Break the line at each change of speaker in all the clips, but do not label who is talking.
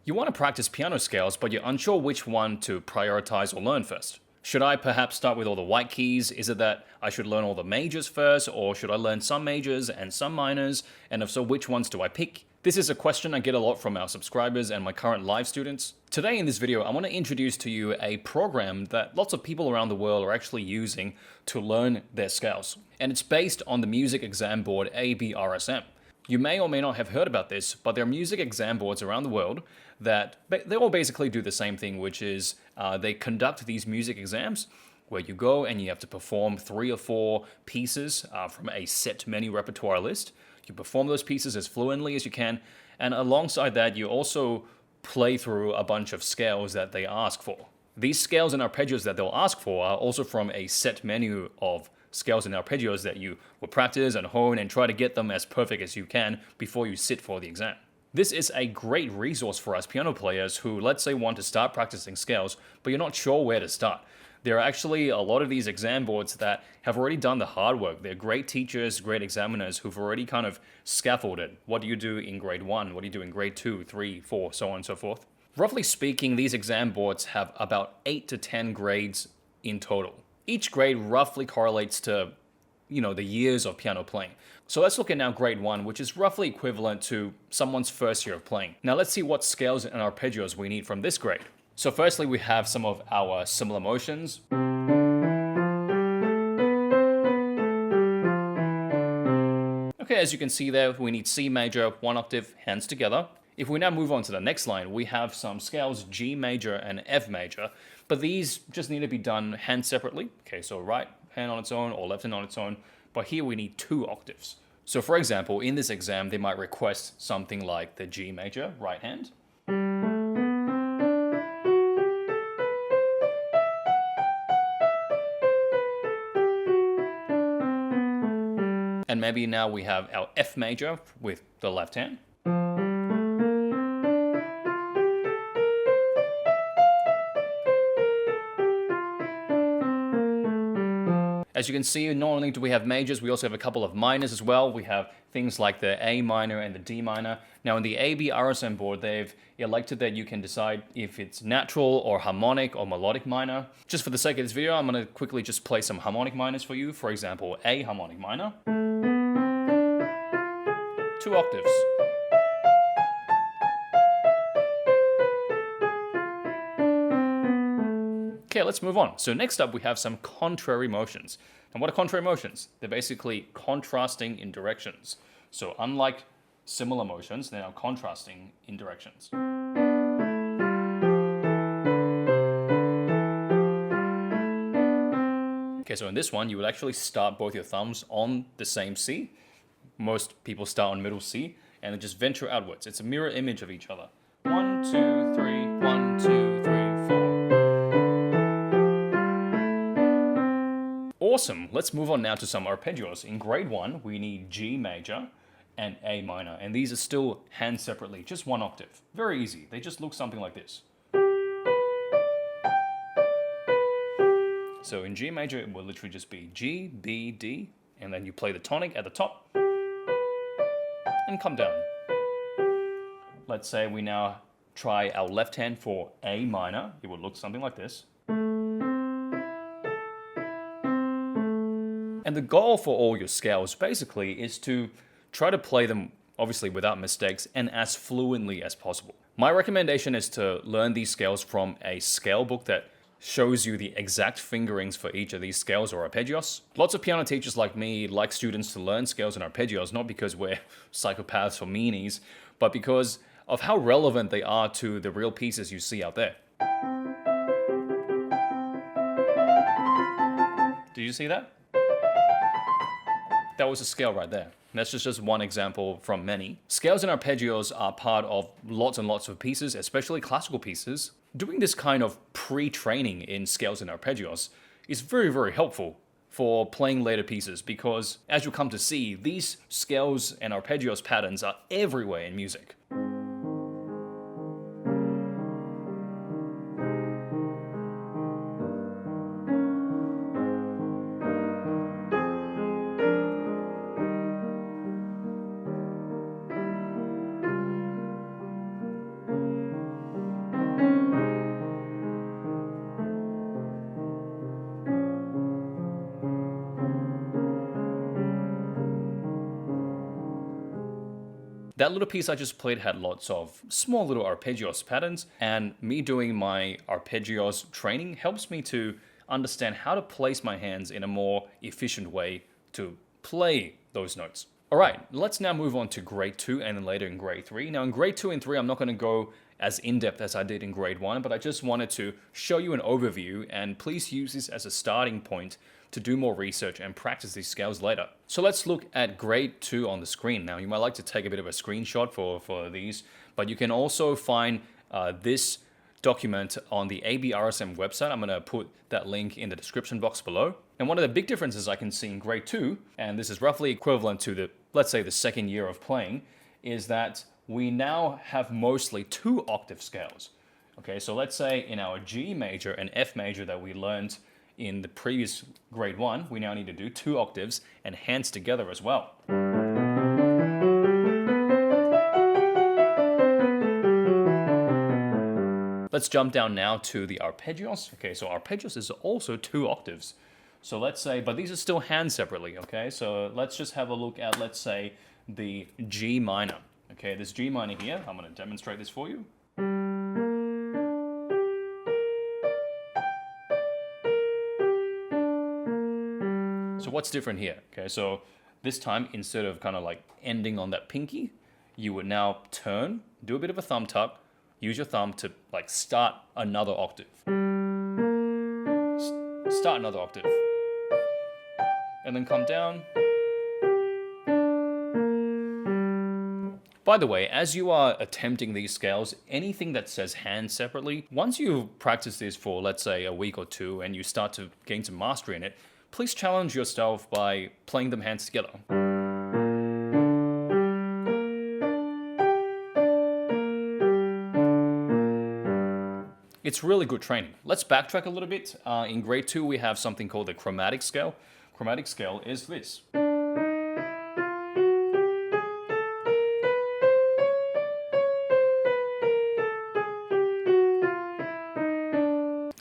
You want to practice piano scales, but you're unsure which one to prioritize or learn first. Should I perhaps start with all the white keys? Is it that I should learn all the majors first, or should I learn some majors and some minors? And if so, which ones do I pick? This is a question I get a lot from our subscribers and my current live students. Today in this video, I want to introduce to you a program that lots of people around the world are actually using to learn their scales. And it's based on the music exam board ABRSM. You may or may not have heard about this, but there are music exam boards around the world that they all basically do the same thing, which is they conduct these music exams where you go and you have to perform 3 or 4 pieces from a set menu repertoire list. You perform those pieces as fluently as you can, and alongside that, you also play through a bunch of scales that they ask for. These scales and arpeggios that they'll ask for are also from a set menu of scales and arpeggios that you will practice and hone and try to get them as perfect as you can before you sit for the exam. This is a great resource for us piano players who, let's say, want to start practicing scales, but you're not sure where to start. There are actually a lot of these exam boards that have already done the hard work. They're great teachers, great examiners who've already kind of scaffolded. What do you do in grade 1? What do you do in grade 2, 3, 4, so on and so forth? Roughly speaking, these exam boards have about 8 to 10 grades in total. Each grade roughly correlates to, the years of piano playing. So let's look at now grade 1, which is roughly equivalent to someone's first year of playing. Now let's see what scales and arpeggios we need from this grade. So firstly, we have some of our similar motions. Okay, as you can see there, we need C major, 1 octave, hands together. If we now move on to the next line, we have some scales G major and F major, but these just need to be done hand separately. Okay, so right hand on its own or left hand on its own, but here we need 2 octaves. So for example, in this exam, they might request something like the G major, right hand. And maybe now we have our F major with the left hand. As you can see, not only do we have majors, we also have a couple of minors as well. We have things like the A minor and the D minor. Now in the ABRSM board, they've elected that you can decide if it's natural or harmonic or melodic minor. Just for the sake of this video, I'm going to quickly just play some harmonic minors for you. For example, A harmonic minor, 2 octaves. Okay, let's move on. So next up, we have some contrary motions. And what are contrary motions? They're basically contrasting in directions. So unlike similar motions, they are contrasting in directions. Okay, so in this one, you would actually start both your thumbs on the same C. Most people start on middle C, and then just venture outwards. It's a mirror image of each other. 1, 2, 3, 1, 2, 3, 4. Awesome. Let's move on now to some arpeggios. In grade 1, we need G major and A minor, and these are still hand separately, just 1 octave. Very easy. They just look something like this. So in G major, it will literally just be G, B, D, and then you play the tonic at the top and come down. Let's say we now try our left hand for A minor. It would look something like this. And the goal for all your scales basically is to try to play them obviously without mistakes and as fluently as possible. My recommendation is to learn these scales from a scale book that shows you the exact fingerings for each of these scales or arpeggios. Lots of piano teachers like me like students to learn scales and arpeggios, not because we're psychopaths or meanies, but because of how relevant they are to the real pieces you see out there. Did you see that? That was a scale right there. That's just one example from many. Scales and arpeggios are part of lots and lots of pieces, especially classical pieces. Doing this kind of pre-training in scales and arpeggios is very, very helpful for playing later pieces because, as you'll come to see, these scales and arpeggios patterns are everywhere in music. That little piece I just played had lots of small little arpeggios patterns, and me doing my arpeggios training helps me to understand how to place my hands in a more efficient way to play those notes. All right, let's now move on to grade 2 and then later in grade 3. Now in grade 2 and 3, I'm not going to go as in-depth as I did in grade 1, but I just wanted to show you an overview, and please use this as a starting point to do more research and practice these scales later. So let's look at grade 2 on the screen. Now you might like to take a bit of a screenshot for these, but you can also find this document on the ABRSM website. I'm going to put that link in the description box below. And one of the big differences I can see in grade 2, and this is roughly equivalent to the, let's say, the second year of playing, is that we now have mostly 2 octave scales. Okay, so let's say in our G major and F major that we learned in the previous grade 1, we now need to do 2 octaves and hands together as well. Let's jump down now to the arpeggios. Okay, so arpeggios is also 2 octaves. So let's say, but these are still hand separately, okay? So let's just have a look at, let's say, the G minor. Okay, this G minor here, I'm going to demonstrate this for you. So what's different here? Okay, so this time, instead of kind of like ending on that pinky, you would now turn, do a bit of a thumb tuck, use your thumb to like start another octave. Start another octave. And then come down. By the way, as you are attempting these scales, anything that says hands separately, once you've practiced this for, let's say, a week or 2 and you start to gain some mastery in it, please challenge yourself by playing them hands together. It's really good training. Let's backtrack a little bit. In grade 2, we have something called the chromatic scale. Chromatic scale is this.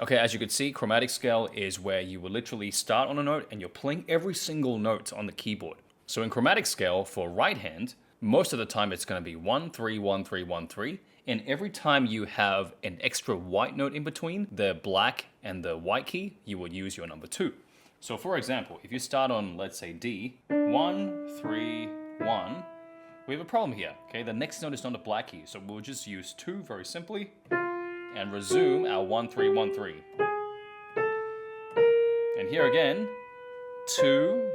Okay, as you can see, chromatic scale is where you will literally start on a note and you're playing every single note on the keyboard. So in chromatic scale for right hand, most of the time it's going to be 1, 3, 1, 3, 1, 3. And every time you have an extra white note in between the black and the white key, you will use your number 2. So for example, if you start on, let's say D, 1, 3, 1, we have a problem here. Okay, the next note is not a black key, so we'll just use 2 very simply and resume our 1, 3, 1, 3. And here again, 2,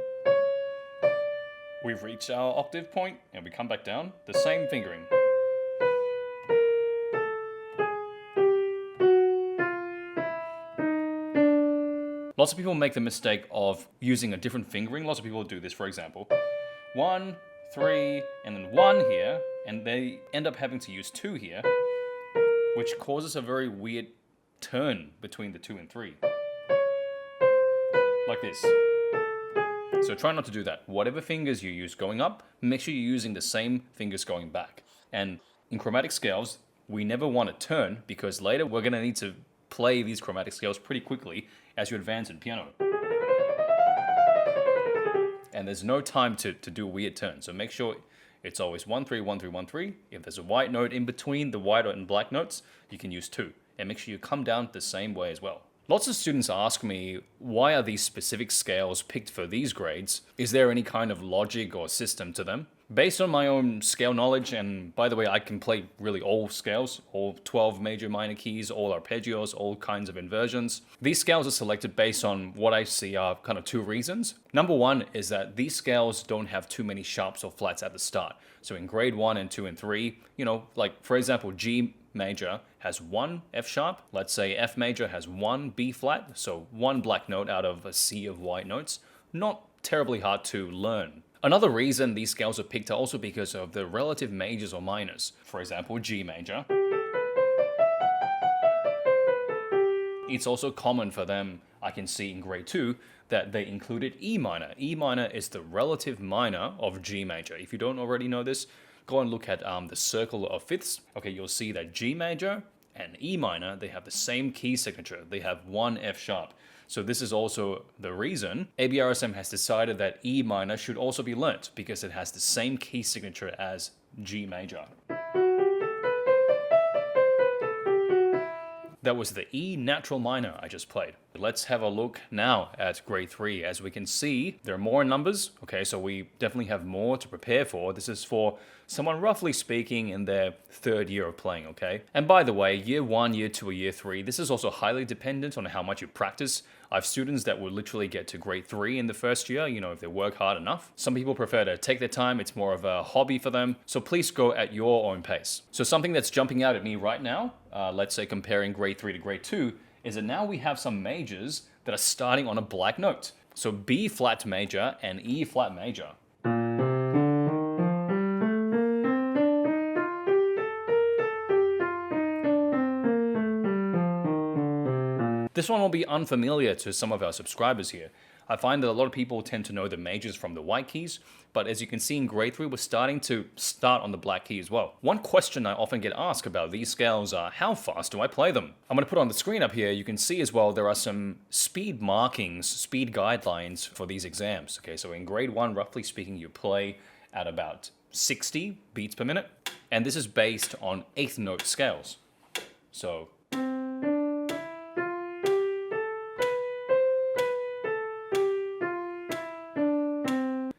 we've reached our octave point and we come back down, the same fingering. Lots of people make the mistake of using a different fingering. Lots of people do this, for example. 1, 3, and then 1 here, and they end up having to use 2 here, which causes a very weird turn between the 2 and 3. Like this. So try not to do that. Whatever fingers you use going up, make sure you're using the same fingers going back. And in chromatic scales, we never want to turn because later we're going to need to play these chromatic scales pretty quickly as you advance in piano. And there's no time to do a weird turn. So make sure it's always 1, 3, 1, 3, 1, 3. If there's a white note in between the white and black notes, you can use 2. And make sure you come down the same way as well. Lots of students ask me, why are these specific scales picked for these grades? Is there any kind of logic or system to them? Based on my own scale knowledge, and by the way, I can play really all scales, all 12 major minor keys, all arpeggios, all kinds of inversions. These scales are selected based on what I see are kind of 2 reasons. Number 1 is that these scales don't have too many sharps or flats at the start. So in grade 1 and 2 and 3, like for example, G major has 1 F sharp. Let's say F major has 1 B flat, so 1 black note out of a sea of white notes. Not terribly hard to learn. Another reason these scales are picked are also because of the relative majors or minors. For example, G major. It's also common for them, I can see in grade 2, that they included E minor. E minor is the relative minor of G major. If you don't already know this, go and look at the circle of fifths. Okay, you'll see that G major and E minor, they have the same key signature. They have 1 F sharp. So this is also the reason ABRSM has decided that E minor should also be learnt because it has the same key signature as G major. That was the E natural minor I just played. Let's have a look now at grade 3. As we can see, there are more numbers. Okay, so we definitely have more to prepare for. This is for someone roughly speaking in their 3rd year of playing, okay? And by the way, year 1, year 2, or year 3, this is also highly dependent on how much you practice. I have students that will literally get to grade 3 in the first year, you know, if they work hard enough. Some people prefer to take their time. It's more of a hobby for them. So please go at your own pace. So something that's jumping out at me right now, let's say comparing grade 3 to grade 2, is that now we have some majors that are starting on a black note. So B flat major and E flat major. This one will be unfamiliar to some of our subscribers here. I find that a lot of people tend to know the majors from the white keys, but as you can see in grade 3, we're starting to start on the black key as well. One question I often get asked about these scales are, how fast do I play them? I'm going to put on the screen up here, you can see as well there are some speed markings, speed guidelines for these exams. Okay, so in grade 1, roughly speaking, you play at about 60 beats per minute, and this is based on 8th note scales. So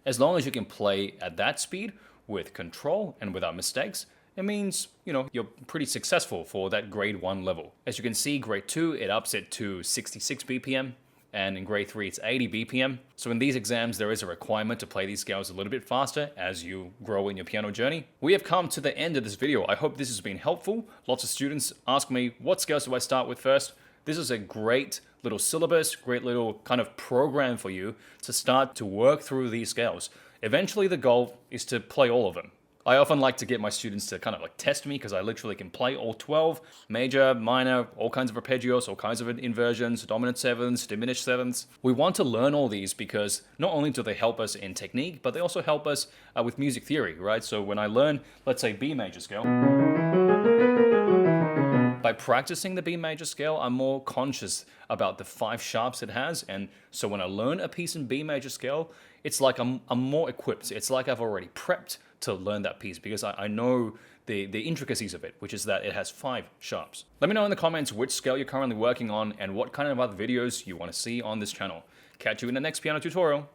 as long as you can play at that speed with control and without mistakes, it means, you know, you're pretty successful for that grade 1 level. As you can see, grade 2, it ups it to 66 BPM, and in grade 3, it's 80 BPM. So in these exams, there is a requirement to play these scales a little bit faster as you grow in your piano journey. We have come to the end of this video. I hope this has been helpful. Lots of students ask me, what scales do I start with first? This is a great little syllabus, great little kind of program for you to start to work through these scales. Eventually the goal is to play all of them. I often like to get my students to kind of like test me because I literally can play all 12, major, minor, all kinds of arpeggios, all kinds of inversions, dominant 7ths, diminished 7ths. We want to learn all these because not only do they help us in technique, but they also help us with music theory, right? So when I learn, let's say B major scale, by practicing the B major scale, I'm more conscious about the 5 sharps it has, and so when I learn a piece in B major scale, it's like I'm more equipped. It's like I've already prepped to learn that piece because I know the intricacies of it, which is that it has 5 sharps. Let me know in the comments which scale you're currently working on and what kind of other videos you want to see on this channel. Catch you in the next piano tutorial.